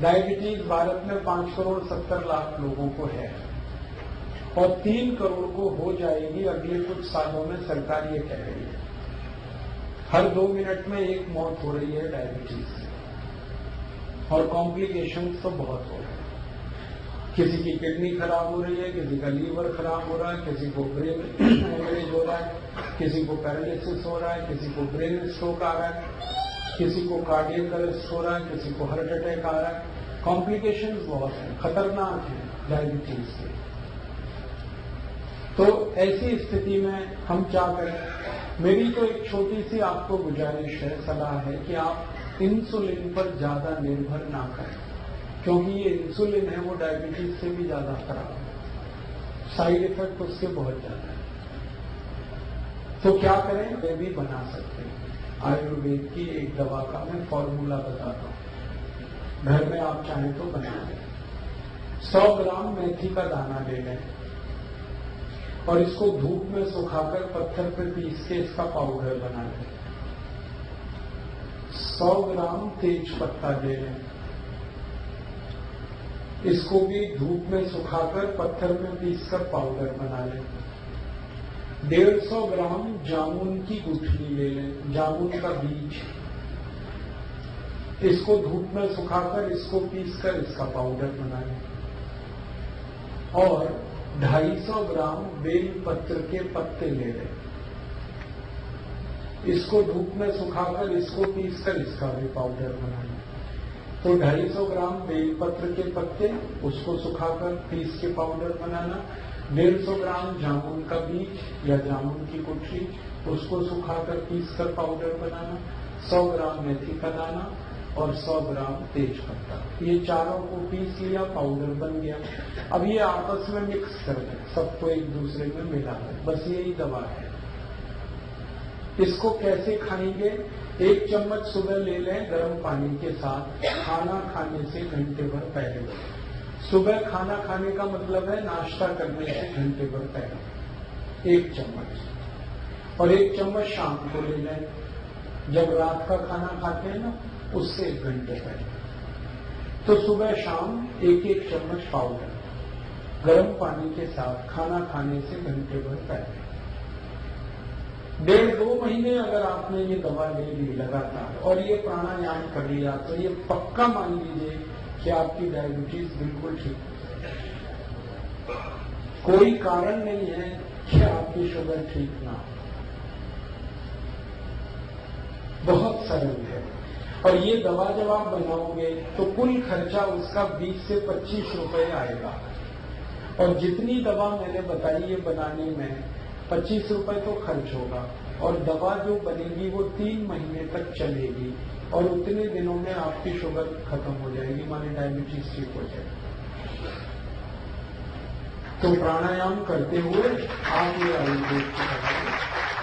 Diabetes Bharat में 5 करोड़ 70 लाख लोगों को है और 3 करोड़ को हो जाएगी अगले कुछ सालों में, सरकार ये कह रही है। हर 2 मिनट में एक मौत हो रही है डायबिटीज से और कॉम्प्लिकेशंस तो बहुत हो रहे हैं। किसी की किडनी खराब हो रही है, किसी का लीवर खराब हो रहा है, किसी को ब्रेन हेमरेज हो रहा है, किसी को पैरालिसिस हो रहा है, किसी को ब्रेन स्ट्रोक आ रहा है, किसी को कार्डियक अरेस्ट हो रहा है, किसी को हार्ट अटैक आ रहा है। कॉम्प्लिकेशंस बहुत हैं, खतरनाक हैं डायबिटीज के। तो ऐसी स्थिति में हम क्या करें? मेरी तो एक छोटी सी आपको गुजारिश है, सलाह है कि आप इंसुलिन पर ज्यादा निर्भर ना करें, क्योंकि ये इंसुलिन है वो डायबिटीज से भी ज्यादा खराब है, साइड इफेक्ट उसके बहुत ज्यादा है। तो क्या करें? वे भी बना सकते हैं। आयुर्वेद की एक दवा का मैं फॉर्मूला बताता हूं, घर में आप चाहें तो बना लें। 100 ग्राम मेथी का दाना ले लें और इसको धूप में सुखाकर पत्थर पर पीस के इसका पाउडर बना लें। 100 ग्राम तेज पत्ता ले लें, इसको भी धूप में सुखाकर पत्थर में पीसकर पाउडर बना लें। 150 ग्राम जामुन की गुठली ले लें, जामुन का बीज, इसको धूप में सुखाकर इसको पीसकर इसका पाउडर बना लें। और 250 ग्राम बेल पत्र के पत्ते ले लें, इसको धूप में सुखाकर इसको पीसकर इसका भी पाउडर बना लें। तो 250 ग्राम बेलपत्र के पत्ते, उसको सुखाकर पीस के पाउडर बनाना। 150 ग्राम जामुन का बीज या जामुन की गुठली, उसको सुखाकर पीस कर पाउडर बनाना। 100 ग्राम मेथी का दाना और 100 ग्राम तेज पत्ता, ये चारों को पीस लिया, पाउडर बन गया। अब ये आपस में मिक्स कर दें, सबको एक दूसरे में मिला दें, बस यही दवा है। इसको कैसे खाएंगे? 1 चम्मच सुबह ले लें गर्म पानी के साथ, खाना खाने से घंटे भर पहले। सुबह खाना खाने का मतलब है नाश्ता करने से घंटे भर पहले 1 चम्मच। और 1 चम्मच शाम को ले लें, जब रात का खाना खाते हैं ना, उससे 1 घंटे पहले। तो सुबह शाम 1-1 चम्मच पाउडर गर्म पानी के साथ खाना खाने से घंटे भर पहले। 1.5-2 महीने अगर आपने ये दवा ले ली लगातार और ये प्राणायाम कर लिया, तो ये पक्का मान लीजिए कि आपकी डायबिटीज बिल्कुल ठीक हो जाएगी। कोई कारण नहीं है कि आपकी शुगर ठीक ना हो, बहुत सरल है। और ये दवा जब आप बनाओगे तो कुल खर्चा उसका 20 से 25 रुपए आएगा। और जितनी दवा मैंने बताई ये बनाने में 25 रुपए तो खर्च होगा, और दवा जो बनेगी वो 3 महीने तक चलेगी, और उतने दिनों में आपकी शुगर खत्म हो जाएगी, माने डायबिटीज ठीक हो जाएगी। तो प्राणायाम करते हुए आप ये आयुर्वेद की दवा,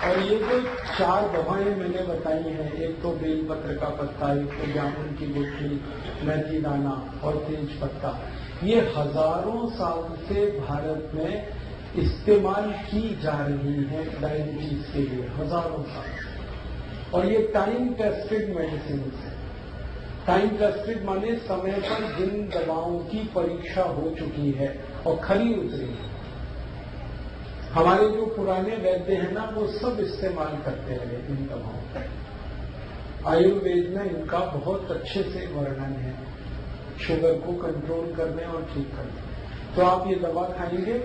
और ये जो 4 दवाएं मैंने बताई हैं, एक तो बेलपत्र का पत्ता, एक तो जामुन की गुठली, मेथी दाना और तेज पत्ता, ये हजारों साल से भारत में इस्तेमाल की जा रही है डायबिटीज के लिए, हजारों साल। और ये टाइम टेस्टेड मेडिसिन है। टाइम टेस्टेड माने समय पर जिन दवाओं की परीक्षा हो चुकी है और खरी उतरी है। हमारे जो पुराने वैद्य हैं ना, वो सब इस्तेमाल करते रहे इन दवाओं का। आयुर्वेद में इनका बहुत अच्छे से वर्णन है, शुगर को कंट्रोल करने और ठीक करने। तो आप ये दवा खाएंगे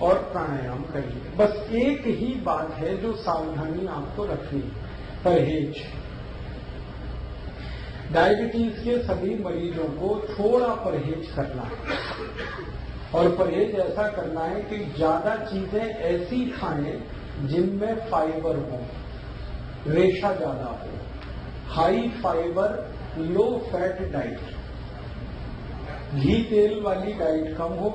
और प्राणायाम करिए। बस एक ही बात है जो सावधानी आपको रखनी है, परहेज। डायबिटीज के सभी मरीजों को थोड़ा परहेज करना है, और परहेज ऐसा करना है कि ज्यादा चीजें ऐसी खाएं जिनमें फाइबर हो, रेशा ज्यादा हो, high fibre low fat diet, घी तेल वाली डाइट कम हो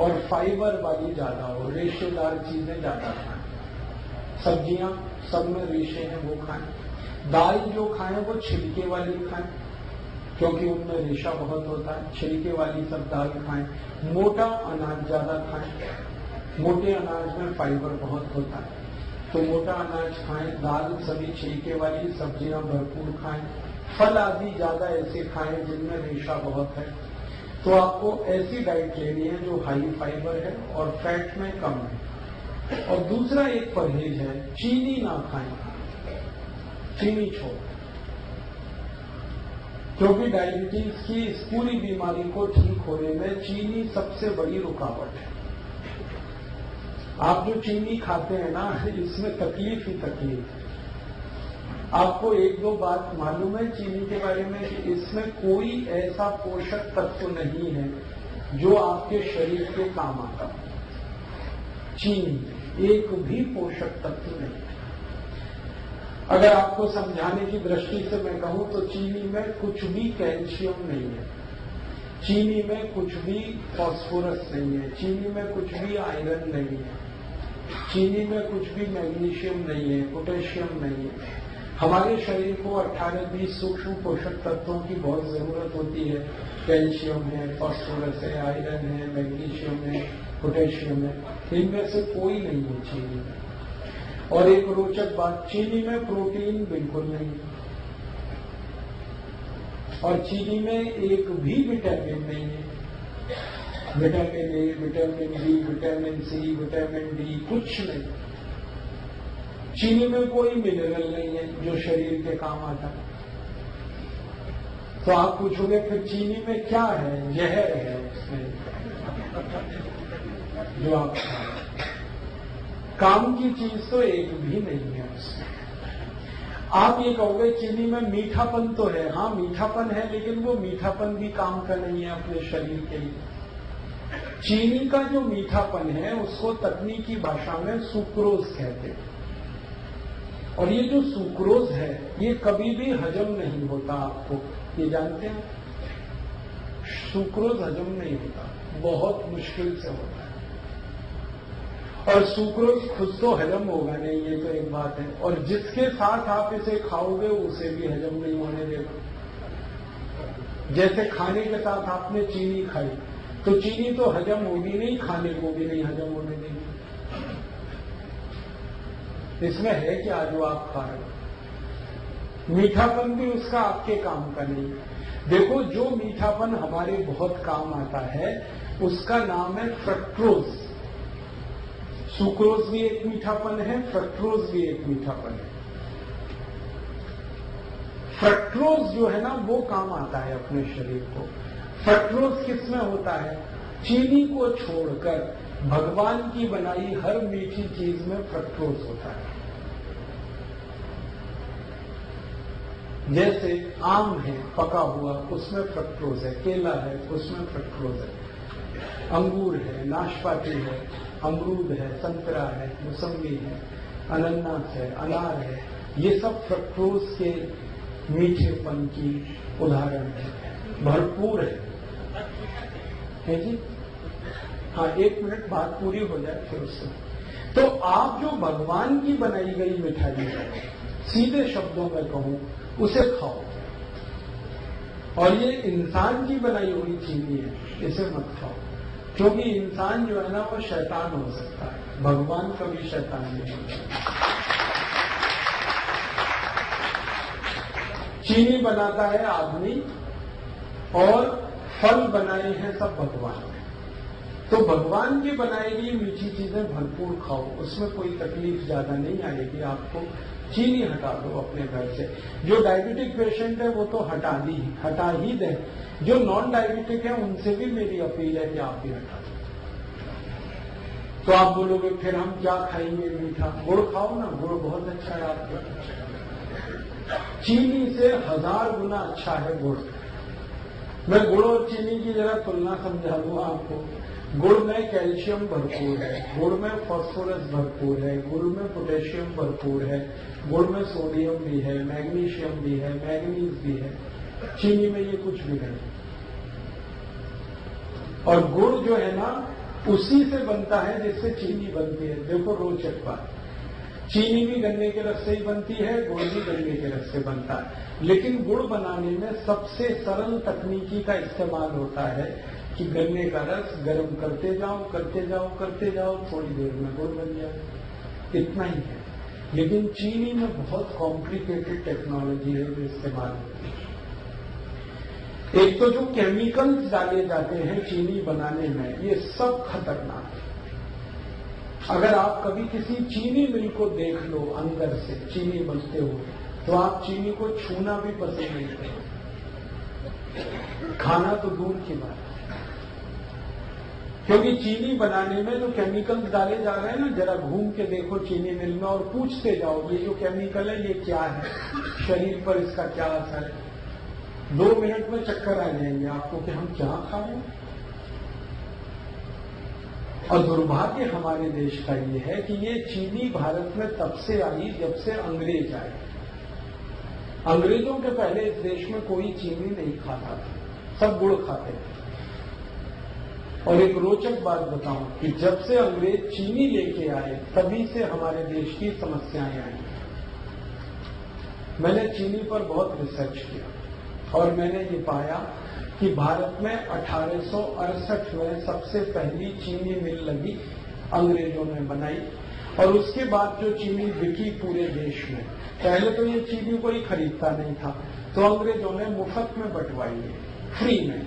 और फाइबर वाली ज्यादा हो, रेशेदार चीजें ज्यादा खाएं। सब्जियां सब में रेशे हैं वो खाएं। दाल जो खाएं वो छिलके वाली खाएं, क्योंकि उनमें रेशा बहुत होता है। छिलके वाली सब दाल खाएं। मोटा अनाज ज्यादा खाएं, मोटे अनाज में फाइबर बहुत होता है, तो मोटा अनाज खाएं। दाल सभी छिलके वाली, सब्जियां भरपूर खाएं। फल आदि ज्यादा ऐसे खाएं जिनमें रेशा बहुत है। तो आपको ऐसी डाइट लेनी है जो हाई फाइबर है और फैट में कम है। और दूसरा एक परहेज है, चीनी ना खाएं, चीनी छोड़, क्योंकि डायबिटीज की इस पूरी बीमारी को ठीक होने में चीनी सबसे बड़ी रुकावट है। आप जो चीनी खाते हैं ना, इसमें तकलीफ ही तकलीफ है। आपको एक दो बात मालूम है चीनी के बारे में कि इसमें कोई ऐसा पोषक तत्व नहीं है जो आपके शरीर के काम आता। चीनी में एक भी पोषक तत्व नहीं है। अगर आपको समझाने की दृष्टि से मैं कहूं तो चीनी में कुछ भी कैल्शियम नहीं है, चीनी में कुछ भी फास्फोरस नहीं है, चीनी में कुछ भी आयरन नहीं है, चीनी में कुछ भी मैग्नीशियम नहीं है, पोटेशियम नहीं है। हमारे शरीर को 18-20 सूक्ष्म पोषक तत्वों की बहुत जरूरत होती है। कैल्शियम है, फास्फोरस है, आयरन है, मैग्नीशियम है, पोटेशियम है, इनमें से कोई नहीं है चीनी में। और एक रोचक बात, चीनी में प्रोटीन बिल्कुल नहीं है और चीनी में एक भी विटामिन नहीं है। Vitamin A, vitamin B, vitamin C, vitamin D कुछ नहीं। चीनी में कोई मिनरल नहीं है जो शरीर के काम आता है। तो आप पूछोगे फिर चीनी में क्या है? जहर है उसमें जो आप खाएं। काम की चीज तो एक भी नहीं है उसमें। आप ये कहोगे चीनी में मीठापन तो है, हाँ मीठापन है, लेकिन वो मीठापन भी काम का नहीं है अपने शरीर के लिए। चीनी का जो मीठापन है उसको तकनीकी भाषा में सुक्रोज कहते हैं। और ये जो सुक्रोज है ये कभी भी हजम नहीं होता, आपको ये जानते हैं? सुक्रोज हजम नहीं होता, बहुत मुश्किल से होता है। और सुक्रोज खुद तो हजम होगा नहीं, ये तो एक बात है। और जिसके साथ आप इसे खाओगे उसे भी हजम नहीं होने देगा। जैसे खाने के साथ आपने चीनी खाई तो चीनी तो हजम होगी नहीं, खाने को भी नहीं हजम होने देगी। इसमें है क्या जो आप खा रहे हो? मीठापन भी उसका आपके काम का नहीं। देखो, जो मीठापन हमारे बहुत काम आता है उसका नाम है फ्रक्टोज। सुक्रोज भी एक मीठापन है, फ्रक्टोज भी एक मीठापन है। फ्रक्टोज जो है ना वो काम आता है अपने शरीर को। फ्रक्टोज किसमें होता है? चीनी को छोड़कर भगवान की बनाई हर मीठी चीज में फ्रक्टोज होता है। जैसे आम है पका हुआ, उसमें फ्रक्टोज है। केला है, उसमें फ्रक्टोज है। अंगूर है, नाशपाती है, अमरूद है, संतरा है, मौसम्बी है, अनानास है, अनार है, ये सब फ्रक्टोज के मीठेपन की उदाहरण है। भरपूर है जी। हाँ, 1 मिनट बात पूरी हो जाए फिर उससे। तो आप जो भगवान की बनाई गई मिठाई है, सीधे शब्दों में कहूं, उसे खाओ। और ये इंसान की बनाई हुई चीनी है, इसे मत खाओ। क्योंकि इंसान जो है ना वो शैतान हो सकता है, भगवान कभी शैतान नहीं होता। चीनी बनाता है आदमी और फल बनाए हैं सब भगवान ने। तो भगवान की बनाई हुई मीठी चीजें भरपूर खाओ, उसमें कोई तकलीफ ज्यादा नहीं आएगी आपको। चीनी हटा दो अपने घर से। जो डायबिटिक पेशेंट है वो तो हटा ही दें। जो नॉन डायबिटिक है उनसे भी मेरी अपील है कि आप भी हटा दें। तो आप बोलोगे फिर हम क्या खाएंगे मीठा? गुड़ खाओ ना, गुड़ बहुत अच्छा है आपका। चीनी से 1000 गुना अच्छा है गुड़। मैं गुड़ और चीनी की जरा तुलना समझा दूंगा आपको। गुड़ में कैल्शियम भरपूर है, गुड़ में फास्फोरस भरपूर है, गुड़ में पोटेशियम भरपूर है, गुड़ में सोडियम भी है, मैग्नीशियम भी है, मैग्नीज भी है। चीनी में ये कुछ भी नहीं। और गुड़ जो है ना उसी से बनता है जिससे चीनी बनती है। देखो रोचक बात, चीनी भी गन्ने के रस से ही बनती है, गुड़ भी गन्ने के रस से बनता है। लेकिन गुड़ बनाने में सबसे सरल तकनीकी का इस्तेमाल होता है कि गन्ने का रस गर्म करते जाओ करते जाओ करते जाओ, थोड़ी देर में गुड़ बन जाए, इतना ही है। लेकिन चीनी में बहुत कॉम्प्लिकेटेड टेक्नोलॉजी है जो इस्तेमाल होती है। एक तो जो केमिकल्स डाले जाते हैं चीनी बनाने में, ये सब खतरनाक है। अगर आप कभी किसी चीनी मिल को देख लो अंदर से चीनी बनते हुए, तो आप चीनी को छूना भी पसंद नहीं करेंगे, खाना तो दूर की बात है। क्योंकि चीनी बनाने में जो केमिकल्स डाले जा रहे हैं ना, जरा घूम के देखो चीनी मिल में और पूछते जाओ ये जो केमिकल है ये क्या है, शरीर पर इसका क्या असर है। 2 मिनट में चक्कर आ जाएंगे आपको कि हम क्या खा रहे हैं। और दुर्भाग्य हमारे देश का ये है कि ये चीनी भारत में तब से आई जब से अंग्रेज आए। अंग्रेजों के पहले इस देश में कोई चीनी नहीं खाता था, सब गुड़ खाते थे। और एक रोचक बात बताऊं कि जब से अंग्रेज चीनी लेके आए तभी से हमारे देश की समस्याएं आई। मैंने चीनी पर बहुत रिसर्च किया और मैंने ये पाया कि भारत में 1868 में सबसे पहली चीनी मिल लगी, अंग्रेजों ने बनाई। और उसके बाद जो चीनी बिकी पूरे देश में, पहले तो ये चीनी कोई खरीदता नहीं था, तो अंग्रेजों ने मुफ्त में बंटवाई है, फ्री में।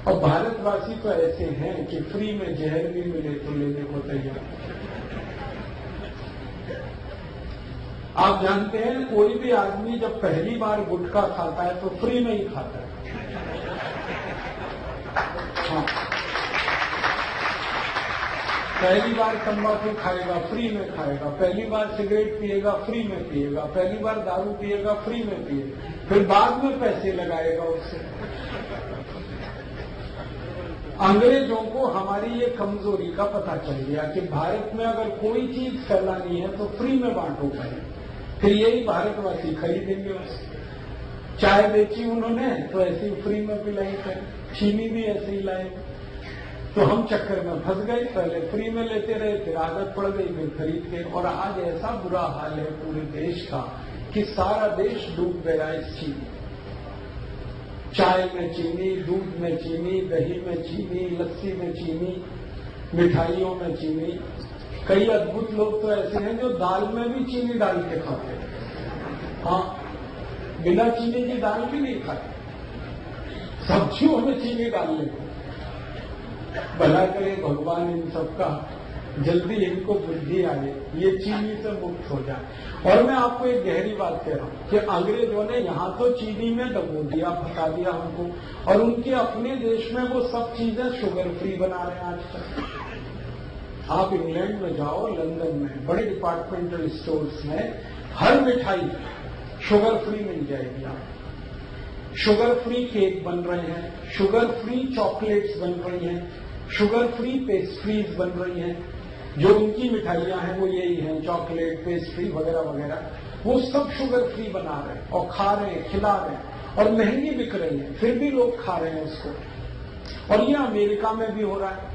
और भारतवासी तो ऐसे हैं कि फ्री में जहर भी मिले तो लेने को तैयार। आप जानते हैं कोई भी आदमी जब पहली बार गुटखा खाता है तो फ्री में ही खाता है। हाँ, पहली बार तंबाकू खाएगा फ्री में खाएगा, पहली बार सिगरेट पिएगा फ्री में पिएगा, पहली बार दारू पिएगा फ्री में पिएगा, फिर बाद में पैसे लगाएगा उससे। अंग्रेजों को हमारी ये कमजोरी का पता चल गया कि भारत में अगर कोई चीज फैलानी है तो फ्री में बांटो पहले, फिर यही भारतवासी खरीदेंगे उससे। चाय बेची उन्होंने तो ऐसे ही फ्री में पिलाई थे, चीनी भी ऐसे ही लाए। तो हम चक्कर में फंस गए, पहले फ्री में लेते रहे, फिर आदत पड़ गई, फिर खरीद के। और आज ऐसा बुरा हाल है पूरे देश का कि सारा देश डूब गया इस चीनी। चाय में चीनी, दूध में चीनी, दही में चीनी, लस्सी में चीनी, मिठाइयों में चीनी। कई अद्भुत लोग तो ऐसे हैं जो दाल में भी चीनी डाल के खाते हैं। हाँ, बिना चीनी की दाल भी नहीं खाते, सब्जियों में चीनी डाल लेते। भला करे भगवान इन सबका जल्दी इनको बुद्धि आए, ये चीनी से मुक्त हो जाए। और मैं आपको एक गहरी बात कह रहा हूं कि अंग्रेजों ने यहां तो चीनी में डबो दिया, फंसा दिया हमको, और उनके अपने देश में वो सब चीजें शुगर फ्री बना रहे हैं आज तक। आप इंग्लैंड में जाओ, लंदन में बड़े डिपार्टमेंटल स्टोर्स में हर मिठाई शुगर फ्री मिल जाएगी। आप शुगर फ्री केक बन रहे हैं, शुगर फ्री चॉकलेट्स बन रही हैं, शुगर फ्री पेस्ट्रीज बन रही हैं। जो उनकी मिठाइयां हैं वो यही हैं, चॉकलेट, पेस्ट्री वगैरह वगैरह, वो सब शुगर फ्री बना रहे हैं और खा रहे हैं, खिला रहे हैं, और महंगी बिक रही है, फिर भी लोग खा रहे हैं उसको। और ये अमेरिका में भी हो रहा है।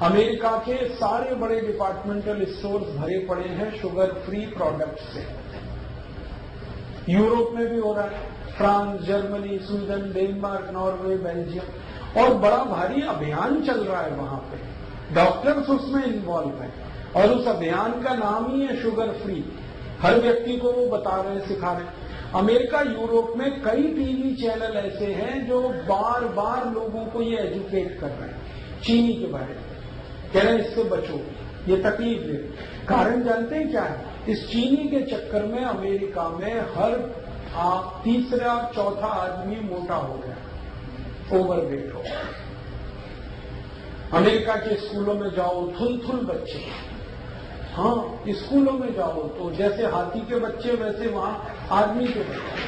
अमेरिका के सारे बड़े डिपार्टमेंटल स्टोर्स भरे पड़े हैं शुगर फ्री प्रोडक्ट से। यूरोप में भी हो रहा है, France, Germany, Sweden, Denmark, Norway, Belgium, और बड़ा भारी अभियान चल रहा है वहां पे। डॉक्टर्स उसमें इन्वॉल्व हैं और उस अभियान का नाम ही है शुगर फ्री। हर व्यक्ति को वो बता रहे हैं, सिखा रहे हैं। अमेरिका, यूरोप में कई टीवी चैनल ऐसे हैं जो बार बार लोगों को ये एजुकेट कर रहे हैं चीनी के बारे में, कह रहे हैं इससे बचो, ये तकलीफ दे। कारण जानते हैं क्या है? इस चीनी के चक्कर में अमेरिका में हर तीसरा चौथा आदमी मोटा हो गया, ओवरवेट हो गया। अमेरिका के स्कूलों में जाओ, थुल बच्चे। हाँ, स्कूलों में जाओ तो जैसे हाथी के बच्चे वैसे वहां आदमी के बच्चे।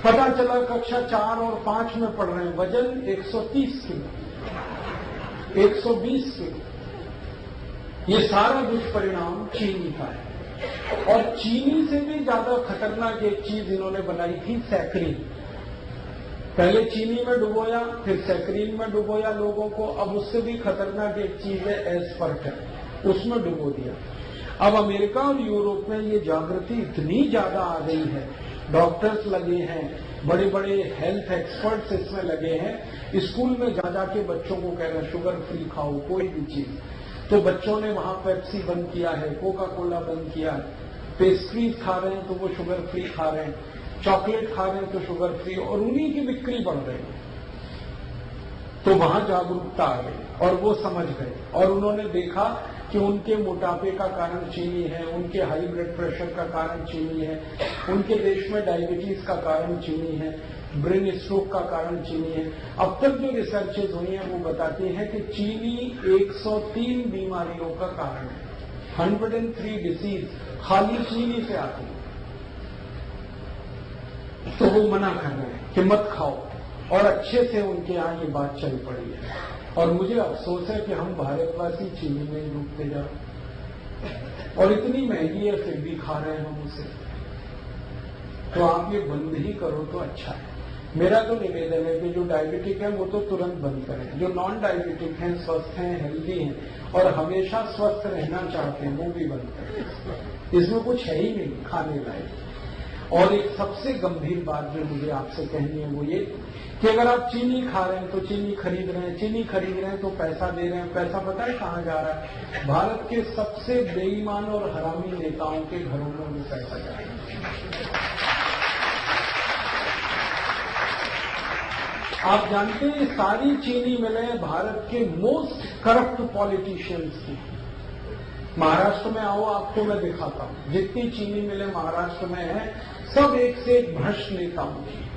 पता चला कक्षा 4 और 5 में पढ़ रहे हैं, वजन 130 किलो, 120 किलो। ये सारा दुष्परिणाम चीनी का है। और चीनी से भी ज्यादा खतरनाक एक चीज इन्होंने बनाई थी, सैकरीन। पहले चीनी में डुबोया, फिर सैकरीन में डुबोया लोगों को। अब उससे भी खतरनाक एक चीज है एस्पर्टम, उसमें डुबो दिया। अब अमेरिका और यूरोप में ये जागृति इतनी ज्यादा आ गई है, डॉक्टर्स लगे हैं, बड़े बड़े हेल्थ एक्सपर्ट्स इसमें लगे हैं। स्कूल में जा जाके बच्चों को कह रहे हैं शुगर फ्री खाओ कोई भी चीज। तो बच्चों ने वहां पेप्सी बंद किया है, कोका कोला बंद किया है, पेस्ट्रीज खा रहे हैं तो वो शुगर फ्री खा रहे हैं। चॉकलेट खा रहे हैं तो शुगर फ्री, और उन्हीं की बिक्री बढ़ रही है। तो वहां जागरूकता आ गई और वो समझ गए, और उन्होंने देखा कि उनके मोटापे का कारण चीनी है, उनके हाई ब्लड प्रेशर का कारण चीनी है, उनके देश में डायबिटीज का कारण चीनी है, ब्रेन स्ट्रोक का कारण चीनी है। अब तक जो रिसर्चेज हुई हैं वो बताती हैं कि चीनी 103 बीमारियों का कारण है। 103 डिसीज खाली चीनी से आती है। तो वो मना कर रहे हैं कि मत खाओ, और अच्छे से उनके यहाँ ये बात चल पड़ी है। और मुझे अफसोस है कि हम भारतवासी चीनी में ही डूबते जा रहे हैं, और इतनी महंगी है फिर भी खा रहे हैं हम उसे। तो आप ये बंद ही करो तो अच्छा है। मेरा तो निवेदन है कि जो डायबिटिक है वो तो तुरंत बंद करें, जो नॉन डायबिटिक हैं, स्वस्थ हैं, हेल्दी हैं और हमेशा स्वस्थ रहना चाहते हैं, वो भी बंद करें। इसमें कुछ है ही नहीं खाने लायक। और एक सबसे गंभीर बात जो मुझे आपसे कहनी है वो ये कि अगर आप चीनी खा रहे हैं तो चीनी खरीद रहे हैं, चीनी खरीद रहे हैं तो पैसा दे रहे हैं, पैसा पता है कहाँ जा रहा है? भारत के सबसे बेईमान और हरामी नेताओं के घरों में वो पैसा जा रहा है। आप जानते हैं सारी चीनी मिलें भारत के मोस्ट करप्ट पॉलिटिशियंस की। महाराष्ट्र में आओ, आपको मैं दिखाता हूं, जितनी चीनी मिलें महाराष्ट्र में है सब एक से एक भ्रष्ट नेताओं की।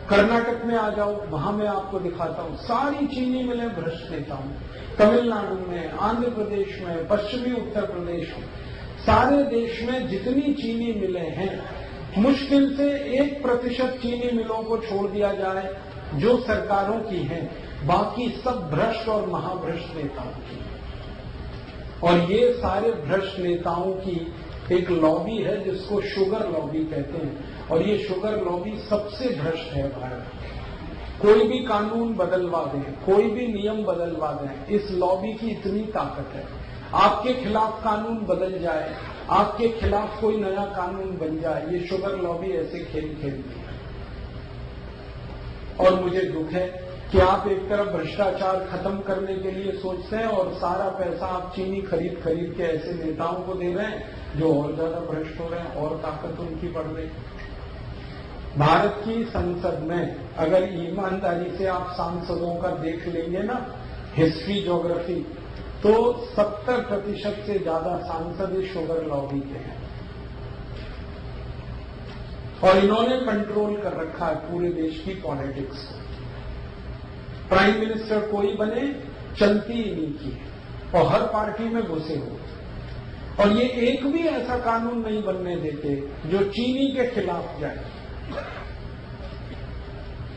कर्नाटक में आ जाओ, वहां मैं आपको दिखाता हूं, सारी चीनी मिलें भ्रष्ट नेताओं। तमिलनाडु में, आंध्र प्रदेश में, पश्चिमी उत्तर प्रदेश में, सारे देश में जितनी चीनी मिलें हैं, मुश्किल से 1% चीनी मिलों को छोड़ दिया जाए जो सरकारों की हैं, बाकी सब भ्रष्ट और महाभ्रष्ट नेताओं की। और ये सारे भ्रष्ट नेताओं की एक लॉबी है जिसको शुगर लॉबी कहते हैं, और ये शुगर लॉबी सबसे भ्रष्ट है भारत। कोई भी कानून बदलवा दें, कोई भी नियम बदलवा दें, इस लॉबी की इतनी ताकत है। आपके खिलाफ कानून बदल जाए, आपके खिलाफ कोई नया कानून बन जाए, ये शुगर लॉबी ऐसे खेल खेलती है। और मुझे दुख है कि आप एक तरफ भ्रष्टाचार खत्म करने के लिए सोचते हैं और सारा पैसा आप चीनी खरीद खरीद के ऐसे नेताओं को दे रहे हैं जो और ज्यादा भ्रष्ट हो रहे हैं और ताकत उनकी बढ़ रही है। भारत की संसद में अगर ईमानदारी से आप सांसदों का देख लेंगे ना हिस्ट्री ज्योग्राफी, तो 70% से ज्यादा सांसद इस शुगर लॉबी के हैं। और इन्होंने कंट्रोल कर रखा है पूरे देश की पॉलिटिक्स को। प्राइम मिनिस्टर कोई बने, चलती ही नहीं की, और हर पार्टी में घुसे हो। और ये एक भी ऐसा कानून नहीं बनने देते जो चीनी के खिलाफ जाए।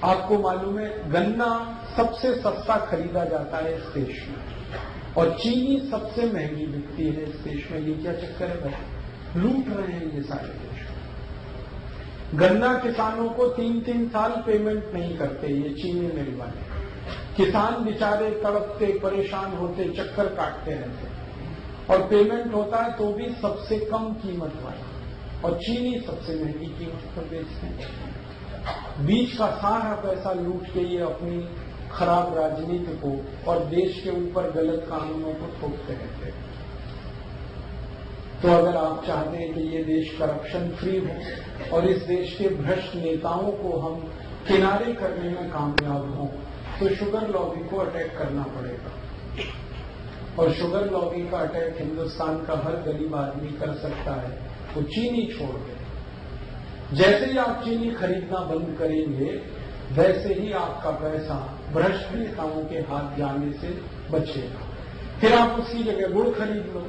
आपको मालूम है गन्ना सबसे सस्ता खरीदा जाता है इस देश में, और चीनी सबसे महंगी बिकती है इस देश में। ये क्या चक्कर है भाई? लूट रहे हैं ये सारे देश। गन्ना किसानों को 3-3 साल पेमेंट नहीं करते ये चीनी मिल वाले। किसान बेचारे तड़पते, परेशान होते, चक्कर काटते रहते, और पेमेंट होता है तो भी सबसे कम कीमत वाला, और चीनी सबसे महंगी कीमत पर बेचते हैं। बीच का सारा पैसा लूट के ये अपनी खराब राजनीति को और देश के ऊपर गलत कानूनों को थोपते रहते हैं। तो अगर आप चाहते हैं कि ये देश करप्शन फ्री हो और इस देश के भ्रष्ट नेताओं को हम किनारे करने में कामयाब हों, तो शुगर लॉबी को अटैक करना पड़ेगा। और शुगर लॉबी का अटैक हिंदुस्तान का हर गरीब आदमी कर सकता है। वो चीनी छोड़ दे। जैसे ही आप चीनी खरीदना बंद करेंगे, वैसे ही आपका पैसा भ्रष्ट नेताओं के हाथ जाने से बचेगा। फिर आप उसकी जगह गुड़ खरीद लो।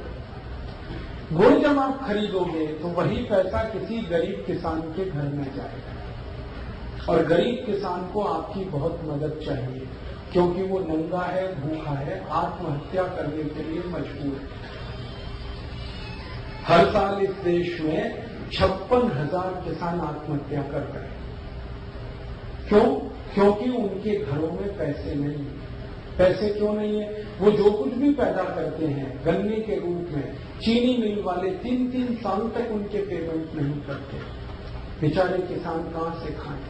गुड़ जब आप खरीदोगे तो वही पैसा किसी गरीब किसान के घर में जाएगा, और गरीब किसान को आपकी बहुत मदद चाहिए, क्योंकि वो नंगा है, भूखा है, आत्महत्या करने के लिए मजबूर है। हर साल इस देश में 56,000 किसान आत्महत्या कर रहे हैं। क्यों? क्योंकि उनके घरों में पैसे नहीं है। पैसे क्यों नहीं है? वो जो कुछ भी पैदा करते हैं गन्ने के रूप में, चीनी मिल वाले 3-3 साल तक उनके पेमेंट नहीं करते। बेचारे किसान कहां से खाएं?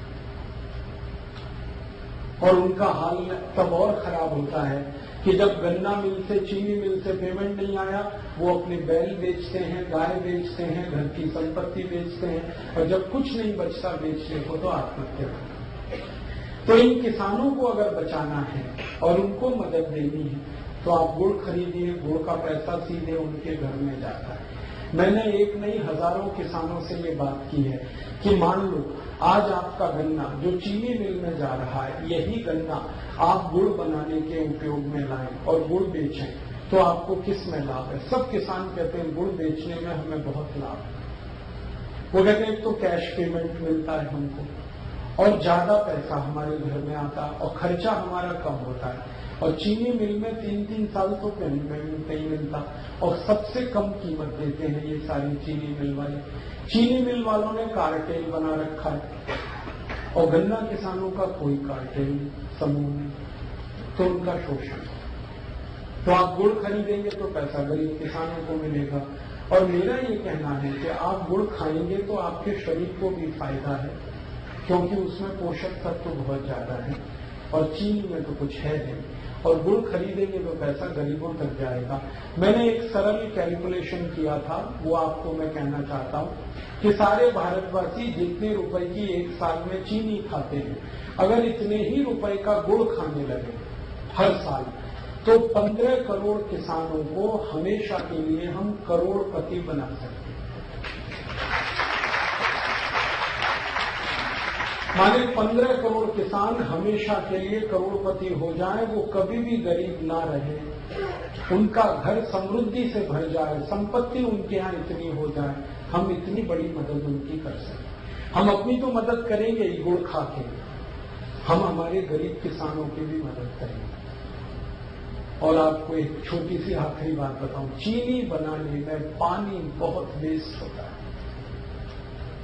और उनका हाल तब और खराब होता है कि जब गन्ना मिल से, चीनी मिल से पेमेंट नहीं आया, वो अपने बैल बेचते हैं, गाय बेचते हैं, घर की संपत्ति बेचते हैं, और जब कुछ नहीं बचता बेचने को तो आत्महत्या करते हैं। तो इन किसानों को अगर बचाना है और उनको मदद देनी है तो आप गुड़ खरीदिए, गुड़ का पैसा सीधे उनके घर में जाता है। मैंने एक नहीं हजारों किसानों से ये बात की है कि मान लो आज आपका गन्ना जो चीनी मिल में जा रहा है, यही गन्ना आप गुड़ बनाने के उपयोग में लाएं और गुड़ बेचें तो आपको किस में लाभ है? सब किसान कहते हैं गुड़ बेचने में हमें बहुत लाभ है। वो कहते हैं तो कैश पेमेंट मिलता है हमको और ज्यादा पैसा हमारे घर में आता है और खर्चा हमारा कम होता है, और चीनी मिल में 3-3 साल तो पेमेंट नहीं मिलता और सबसे कम कीमत देते हैं ये सारी चीनी मिल वाले। चीनी मिल वालों ने कार्टेल बना रखा है और गन्ना किसानों का कोई कार्टेल समूह नहीं, तो उनका शोषण। तो आप गुड़ खरीदेंगे तो पैसा गरीब किसानों को मिलेगा। और मेरा ये कहना है कि आप गुड़ खाएंगे तो आपके शरीर को भी फायदा है, क्योंकि उसमें पोषक तत्व बहुत ज्यादा है और चीनी में तो कुछ है नहीं, और गुड़ खरीदेंगे तो पैसा गरीबों तक जाएगा। मैंने एक सरल कैलकुलेशन किया था, वो आपको मैं कहना चाहता हूँ कि सारे भारतवासी जितने रुपए की एक साल में चीनी खाते हैं, अगर इतने ही रुपए का गुड़ खाने लगे हर साल, तो 15 करोड़ किसानों को हमेशा के लिए हम करोड़पति बना सकते हैं। माने 15 करोड़ किसान हमेशा के लिए करोड़पति हो जाए, वो कभी भी गरीब ना रहे, उनका घर समृद्धि से भर जाए, संपत्ति उनके यहाँ इतनी हो जाए, हम इतनी बड़ी मदद उनकी कर सकें। हम अपनी तो मदद करेंगे ही गुड़ खा के, हम हमारे गरीब किसानों की भी मदद करेंगे। और आपको एक छोटी सी आखिरी बात बताऊं, चीनी बनाने में पानी बहुत वेस्ट होता है,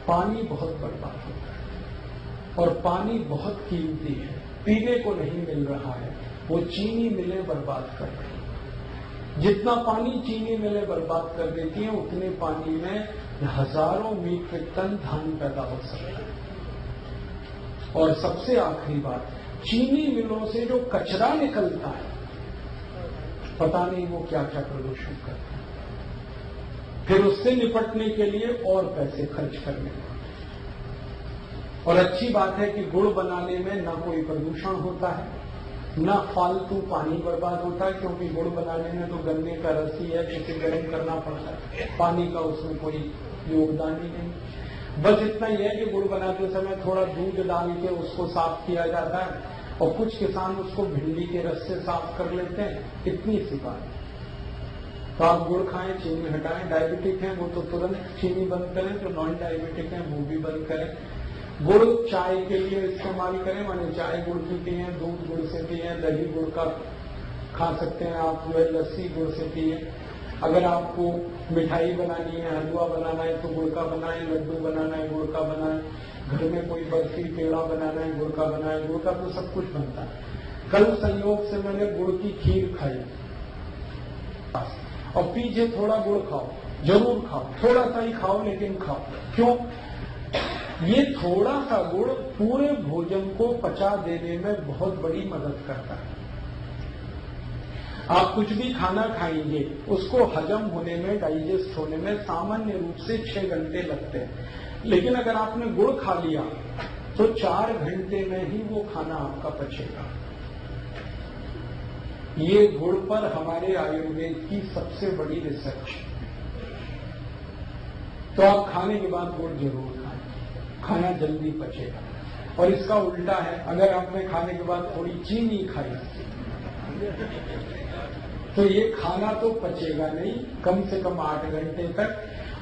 पानी बहुत बर्बाद होता है और पानी बहुत कीमती है, पीने को नहीं मिल रहा है, वो चीनी मिलें बर्बाद कर रही है। जितना पानी चीनी मिलें बर्बाद कर देती हैं, उतने पानी में हजारों मीट्रिक टन धान पैदा हो सकता है। और सबसे आखिरी बात, चीनी मिलों से जो कचरा निकलता है, पता नहीं वो क्या क्या प्रदूषण करता है, फिर उससे निपटने के लिए और पैसे खर्च करने पड़ते। और अच्छी बात है कि गुड़ बनाने में न कोई प्रदूषण होता है, न फालतू पानी बर्बाद होता है, क्योंकि गुड़ बनाने में तो गन्ने का रस ही है जिसे गर्म करना पड़ता है, पानी का उसमें कोई योगदान ही नहीं। बस इतना ही है कि गुड़ बनाते समय थोड़ा दूध डाल के उसको साफ किया जाता है और कुछ किसान उसको भिंडी के रस से साफ कर लेते हैं, इतनी सी बात। तो आप गुड़ खाएं, चीनी हटाएं। डायबिटिक हैं वो तो तुरंत चीनी बंद करें, जो नॉन डायबिटिक हैं वो भी बंद करें। गुड़ चाय के लिए इस्तेमाल करें, माने चाय गुड़ की पिए, दूध गुड़ से पिए, दही गुड़ का खा सकते हैं आप, जो है लस्सी गुड़ से पिए। अगर आपको मिठाई बनानी है, हलवा बनाना है तो गुड़ का बनाएं, लड्डू बनाना है गुड़ का बनाएं, घर में कोई बर्फी पेड़ा बनाना है गुड़ का बनाएं, गुड़ का तो सब कुछ बनता है। कल संयोग से मैंने गुड़ की खीर खाई, और पीछे थोड़ा गुड़ खाओ, जरूर खाओ, थोड़ा सा ही खाओ लेकिन खाओ। क्यों? ये थोड़ा सा गुड़ पूरे भोजन को पचा देने में बहुत बड़ी मदद करता है। आप कुछ भी खाना खाएंगे, उसको हजम होने में, डाइजेस्ट होने में सामान्य रूप से 6 घंटे लगते हैं, लेकिन अगर आपने गुड़ खा लिया तो 4 घंटे में ही वो खाना आपका पचेगा। ये गुड़ पर हमारे आयुर्वेद की सबसे बड़ी रिसर्च। तो आप खाने के बाद गुड़ जरूर खाएं, खाना जल्दी पचेगा। और इसका उल्टा है, अगर आपने खाने के बाद थोड़ी चीनी खाई तो ये खाना तो पचेगा नहीं कम से कम 8 घंटे तक,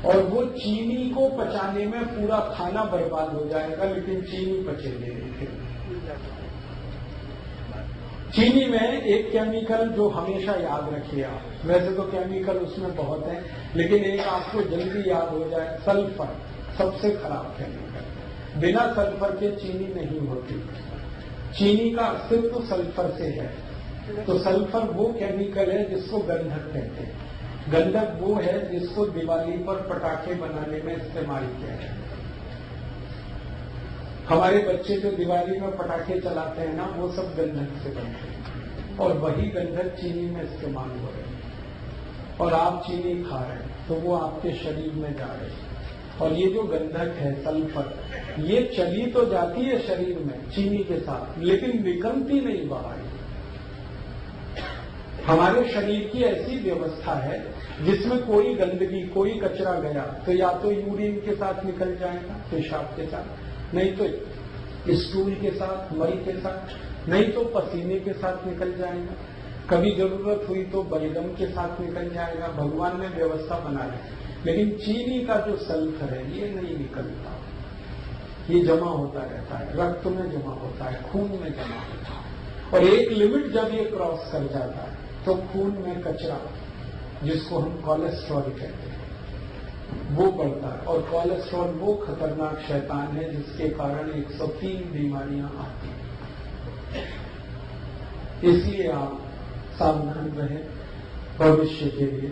और वो चीनी को पचाने में पूरा खाना बर्बाद हो जाएगा, लेकिन चीनी पचेगी नहीं। चीनी में एक केमिकल जो हमेशा याद रखिए आप, वैसे तो केमिकल उसमें बहुत है, लेकिन एक आपको जल्दी याद हो जाए, सल्फर सबसे खराब केमिकल। बिना सल्फर के चीनी नहीं होती। चीनी का अस्तित्व सल्फर से है। तो सल्फर वो केमिकल है जिसको गंधक कहते हैं। गंधक वो है जिसको दिवाली पर पटाखे बनाने में इस्तेमाल किया जाए। हमारे बच्चे जो दिवाली में पटाखे चलाते हैं ना, वो सब गंधक से बनते हैं। और वही गंधक चीनी में इस्तेमाल हो रहे हैं और आप चीनी खा रहे हैं, तो वो आपके शरीर में जा रही है। और ये जो गंधक है सल्फर, ये चली तो जाती है शरीर में चीनी के साथ, लेकिन निकलती नहीं बाहर। हमारे शरीर की ऐसी व्यवस्था है जिसमें कोई गंदगी, कोई कचरा गया तो या तो यूरिन के साथ निकल जाएगा, पेशाब के साथ, नहीं तो स्टूल के साथ, मई के साथ, नहीं तो पसीने के साथ निकल जाएगा, कभी जरूरत हुई तो बलगम के साथ निकल जाएगा। भगवान ने व्यवस्था बनाई, लेकिन चीनी का जो सल्फर है ये नहीं निकलता, ये जमा होता रहता है, रक्त में जमा होता है, खून में जमा होता है। और एक लिमिट जब ये क्रॉस कर जाता है तो खून में कचरा, जिसको हम कोलेस्ट्रॉल कहते हैं, वो बढ़ता है। और कोलेस्ट्रॉल वो खतरनाक शैतान है जिसके कारण 103 बीमारियां आती हैं। इसलिए आप सावधान रहें भविष्य के लिए।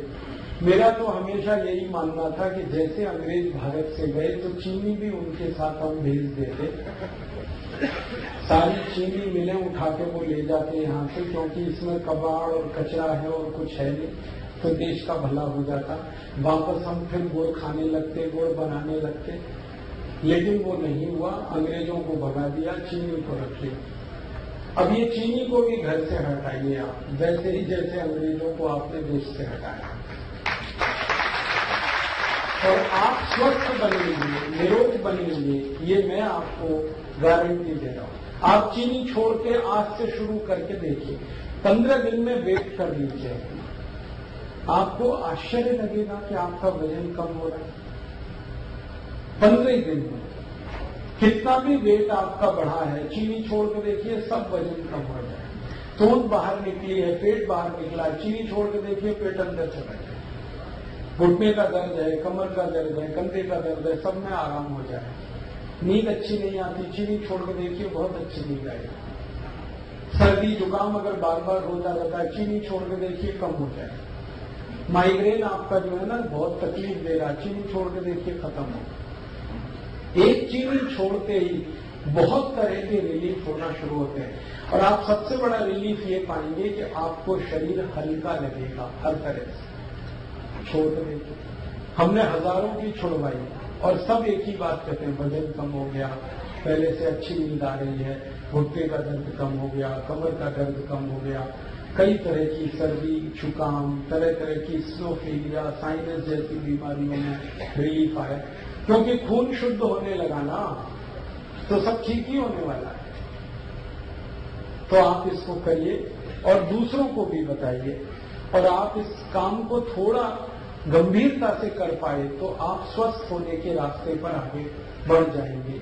मेरा तो हमेशा यही मानना था कि जैसे अंग्रेज भारत से गए तो चीनी भी उनके साथ हम भेज देते, सारी चीनी मिलें उठा के वो ले जाते यहाँ से, क्योंकि इसमें कबाड़ और कचरा है और कुछ है नहीं, तो देश का भला हो जाता। वापस हम फिर गुड़ खाने लगते, गुड़ बनाने लगते, लेकिन वो नहीं हुआ। अंग्रेजों को भगा दिया, चीनी को रख लिया। अब ये चीनी को भी घर से हटाइए आप, वैसे ही जैसे अंग्रेजों को आपने देश से हटाया, और आप स्वस्थ बनेंगे, निरोग बनेंगे, ये मैं आपको गारंटी दे रहा हूं। आप चीनी छोड़ के आज से शुरू करके देखिए, 15 दिन में वेट कर लीजिए, आपको आश्चर्य लगेगा कि आपका वजन कम हो रहा है। 15 दिन में कितना भी वेट आपका बढ़ा है, चीनी छोड़ के देखिए, सब वजन कम हो जाए। तोंद बाहर निकली है, पेट बाहर निकला है, चीनी छोड़ के देखिए, पेट अंदर चला जाए। घुटने का दर्द है, कमर का दर्द है, कंधे का दर्द है, सब में आराम हो जाए। नींद अच्छी नहीं आती, चीनी छोड़ के देखिए, बहुत अच्छी नींद आएगी। सर्दी जुकाम अगर बार बार होता रहता है, चीनी छोड़ के देखिए, कम हो जाए। माइग्रेन आपका जो है ना बहुत तकलीफ दे रहा है, चीनी छोड़ के देखिए, खत्म हो। एक चीनी छोड़ते ही बहुत तरह के रिलीफ होना शुरू होते हैं। और आप सबसे बड़ा रिलीफ ये पाएंगे कि आपको शरीर हल्का लगेगा हर तरह से। छोड़ने की हमने हजारों की छुड़वाई और सब एक ही बात कहते हैं, वजन कम हो गया, पहले से अच्छी नींद आ रही है, घुटने का दर्द कम हो गया, कमर का दर्द कम हो गया, कई तरह की सर्दी, जुकाम, तरह तरह की स्नोफीलिया, साइनस जैसी बीमारियों में रिलीफ आया, क्योंकि खून शुद्ध होने लगा ना, तो सब ठीक ही होने वाला है। तो आप इसको करिए और दूसरों को भी बताइए, और आप इस काम को थोड़ा गंभीरता से कर पाए तो आप स्वस्थ होने के रास्ते पर आगे बढ़ जाएंगे।